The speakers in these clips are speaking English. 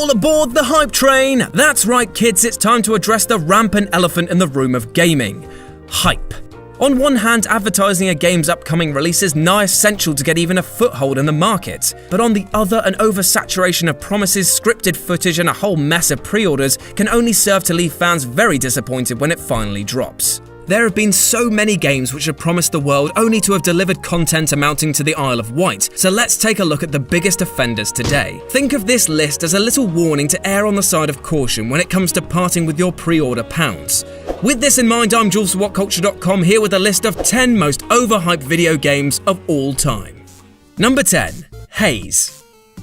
All aboard the hype train! That's right, kids, it's time to address the rampant elephant in the room of gaming: hype. On one hand, advertising a game's upcoming release is nigh essential to get even a foothold in the market. But on the other, an oversaturation of promises, scripted footage, and a whole mess of pre-orders can only serve to leave fans very disappointed when it finally drops. There have been so many games which have promised the world only to have delivered content amounting to the Isle of Wight, so let's take a look at the biggest offenders today. Think of this list as a little warning to err on the side of caution when it comes to parting with your pre-order pounds. With this in mind, I'm Jules for WhatCulture.com, here with a list of 10 most overhyped video games of all time. Number 10. Haze.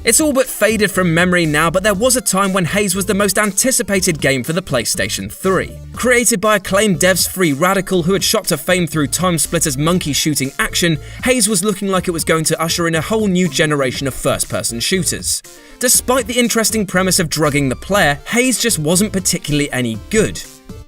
It's all but faded from memory now, but there was a time when Haze was the most anticipated game for the PlayStation 3. Created by acclaimed devs Free Radical, who had shot to fame through Time Splitter's monkey shooting action, Haze was looking like it was going to usher in a whole new generation of first-person shooters. Despite the interesting premise of drugging the player, Haze just wasn't particularly any good.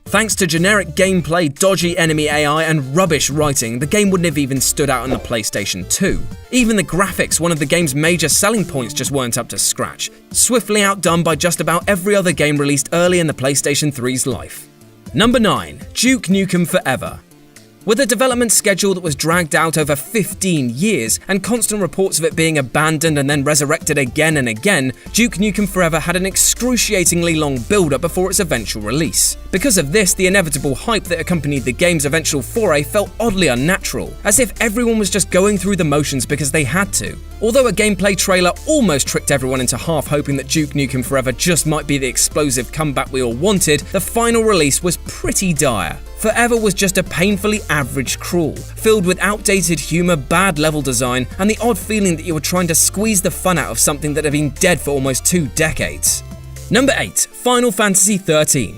Thanks to generic gameplay, dodgy enemy AI, and rubbish writing, the game wouldn't have even stood out on the PlayStation 2. Even the graphics, one of the game's major selling points, just weren't up to scratch, swiftly outdone by just about every other game released early in the PlayStation 3's life. Number 9. Duke Nukem Forever. With a development schedule that was dragged out over 15 years and constant reports of it being abandoned and then resurrected again and again, Duke Nukem Forever had an excruciatingly long build-up before its eventual release. Because of this, the inevitable hype that accompanied the game's eventual foray felt oddly unnatural, as if everyone was just going through the motions because they had to. Although a gameplay trailer almost tricked everyone into half hoping that Duke Nukem Forever just might be the explosive comeback we all wanted, the final release was pretty dire. Forever was just a painfully average crawl, filled with outdated humour, bad level design, and the odd feeling that you were trying to squeeze the fun out of something that had been dead for almost 2 decades. Number 8. Final Fantasy XIII.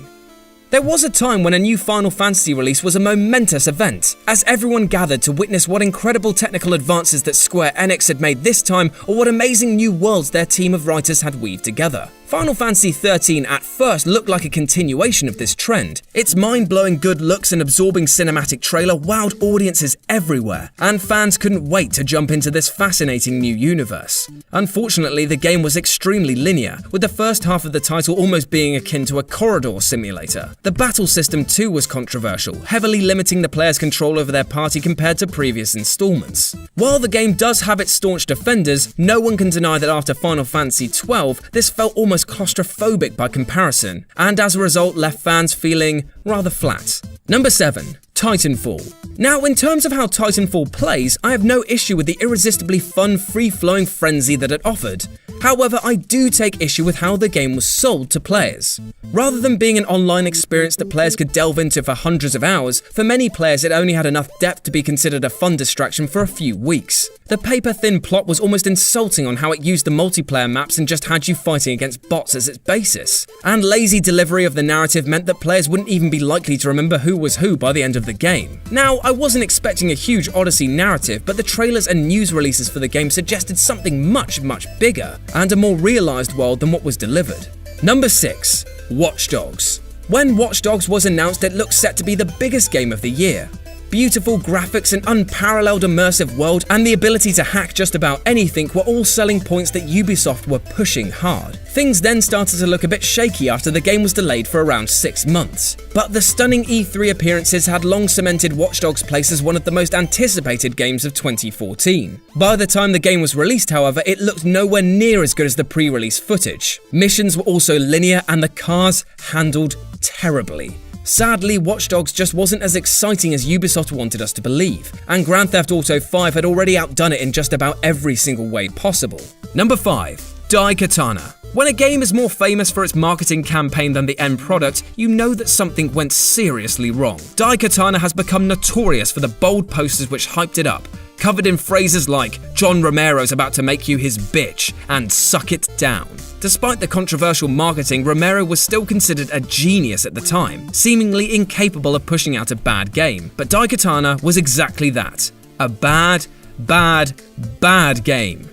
There was a time when a new Final Fantasy release was a momentous event, as everyone gathered to witness what incredible technical advances that Square Enix had made this time, or what amazing new worlds their team of writers had weaved together. Final Fantasy XIII at first looked like a continuation of this trend. Its mind-blowing good looks and absorbing cinematic trailer wowed audiences everywhere, and fans couldn't wait to jump into this fascinating new universe. Unfortunately, the game was extremely linear, with the first half of the title almost being akin to a corridor simulator. The battle system too was controversial, heavily limiting the player's control over their party compared to previous installments. While the game does have its staunch defenders, no one can deny that after Final Fantasy XII, this felt almost claustrophobic by comparison, and as a result left fans feeling rather flat. Number 7. Titanfall. Now, in terms of how Titanfall plays, I have no issue with the irresistibly fun, free-flowing frenzy that it offered. However, I do take issue with how the game was sold to players. Rather than being an online experience that players could delve into for hundreds of hours, for many players it only had enough depth to be considered a fun distraction for a few weeks. The paper-thin plot was almost insulting on how it used the multiplayer maps and just had you fighting against bots as its basis. And lazy delivery of the narrative meant that players wouldn't even be likely to remember who was who by the end of the game. Now, I wasn't expecting a huge Odyssey narrative, but the trailers and news releases for the game suggested something much bigger, and a more realised world than what was delivered. Number 6. Watch Dogs. When Watch Dogs was announced, it looked set to be the biggest game of the year. Beautiful graphics, an unparalleled immersive world, and the ability to hack just about anything were all selling points that Ubisoft were pushing hard. Things then started to look a bit shaky after the game was delayed for around 6 months. But the stunning E3 appearances had long cemented Watch Dogs' place as one of the most anticipated games of 2014. By the time the game was released, however, it looked nowhere near as good as the pre-release footage. Missions were also linear, and the cars handled terribly. Sadly, Watch Dogs just wasn't as exciting as Ubisoft wanted us to believe, and Grand Theft Auto 5 had already outdone it in just about every single way possible. Number 5. Daikatana. When a game is more famous for its marketing campaign than the end product, you know that something went seriously wrong. Daikatana has become notorious for the bold posters which hyped it up, covered in phrases like "John Romero's about to make you his bitch" and "suck it down." Despite the controversial marketing, Romero was still considered a genius at the time, seemingly incapable of pushing out a bad game. But Daikatana was exactly that. A bad game.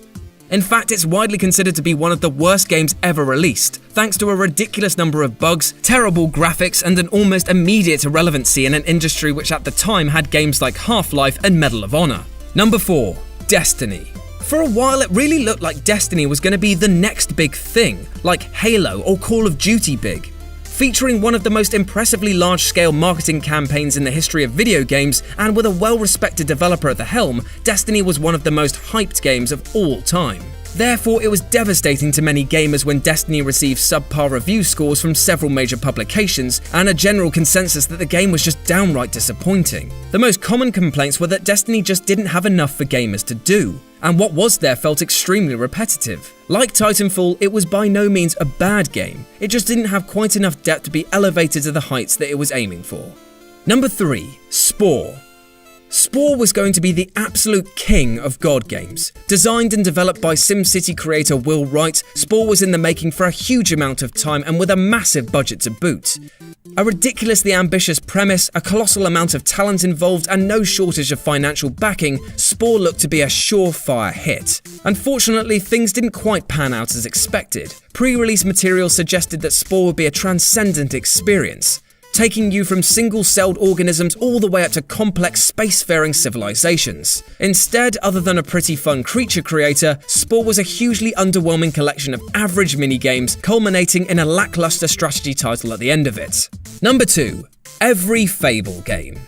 In fact, it's widely considered to be one of the worst games ever released, thanks to a ridiculous number of bugs, terrible graphics, and an almost immediate irrelevancy in an industry which at the time had games like Half-Life and Medal of Honor. Number 4. Destiny. For a while, it really looked like Destiny was going to be the next big thing, like Halo or Call of Duty big. Featuring one of the most impressively large-scale marketing campaigns in the history of video games, and with a well-respected developer at the helm, Destiny was one of the most hyped games of all time. Therefore, it was devastating to many gamers when Destiny received subpar review scores from several major publications, and a general consensus that the game was just downright disappointing. The most common complaints were that Destiny just didn't have enough for gamers to do, and what was there felt extremely repetitive. Like Titanfall, it was by no means a bad game, it just didn't have quite enough depth to be elevated to the heights that it was aiming for. Number 3. Spore. Spore was going to be the absolute king of God games. Designed and developed by SimCity creator Will Wright, Spore was in the making for a huge amount of time and with a massive budget to boot. A ridiculously ambitious premise, a colossal amount of talent involved, and no shortage of financial backing, Spore looked to be a surefire hit. Unfortunately, things didn't quite pan out as expected. Pre-release material suggested that Spore would be a transcendent experience, taking you from single-celled organisms all the way up to complex spacefaring civilizations. Instead, other than a pretty fun creature creator, Spore was a hugely underwhelming collection of average minigames, culminating in a lackluster strategy title at the end of it. Number 2. Every Fable game.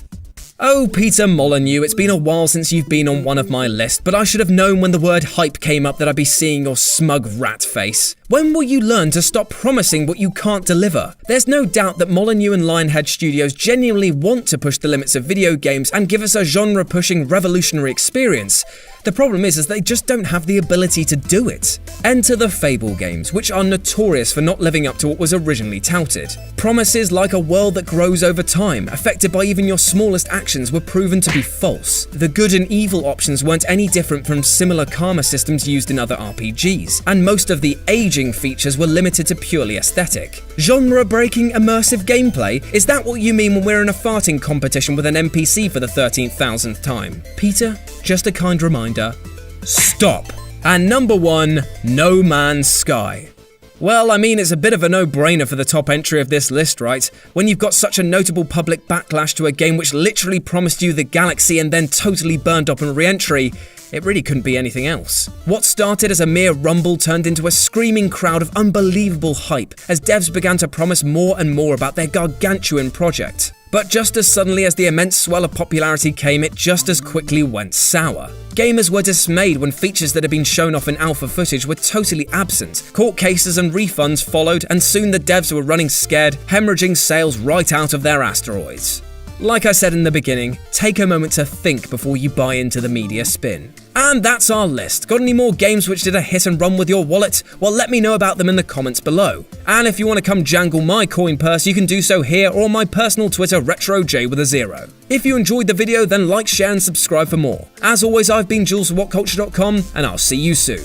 Oh, Peter Molyneux, it's been a while since you've been on one of my lists, but I should have known when the word hype came up that I'd be seeing your smug rat face. When will you learn to stop promising what you can't deliver? There's no doubt that Molyneux and Lionhead Studios genuinely want to push the limits of video games and give us a genre-pushing revolutionary experience. The problem is they just don't have the ability to do it. Enter the Fable games, which are notorious for not living up to what was originally touted. Promises like a world that grows over time, affected by even your smallest actions, were proven to be false. The good and evil options weren't any different from similar karma systems used in other RPGs, and most of the aging features were limited to purely aesthetic. Genre-breaking immersive gameplay? Is that what you mean when we're in a farting competition with an NPC for the 13,000th time? Peter, just a kind reminder, stop. And number 1, No Man's Sky. Well, I mean, it's a bit of a no-brainer for the top entry of this list, right? When you've got such a notable public backlash to a game which literally promised you the galaxy and then totally burned up on re-entry, it really couldn't be anything else. What started as a mere rumble turned into a screaming crowd of unbelievable hype as devs began to promise more and more about their gargantuan project. But just as suddenly as the immense swell of popularity came, it just as quickly went sour. Gamers were dismayed when features that had been shown off in alpha footage were totally absent. Court cases and refunds followed, and soon the devs were running scared, hemorrhaging sales right out of their asteroids. Like I said in the beginning, take a moment to think before you buy into the media spin. And that's our list. Got any more games which did a hit and run with your wallet? Well, let me know about them in the comments below. And if you want to come jangle my coin purse, you can do so here or on my personal Twitter, RetroJ with a 0. If you enjoyed the video, then like, share and subscribe for more. As always, I've been Jules from WhatCulture.com, and I'll see you soon.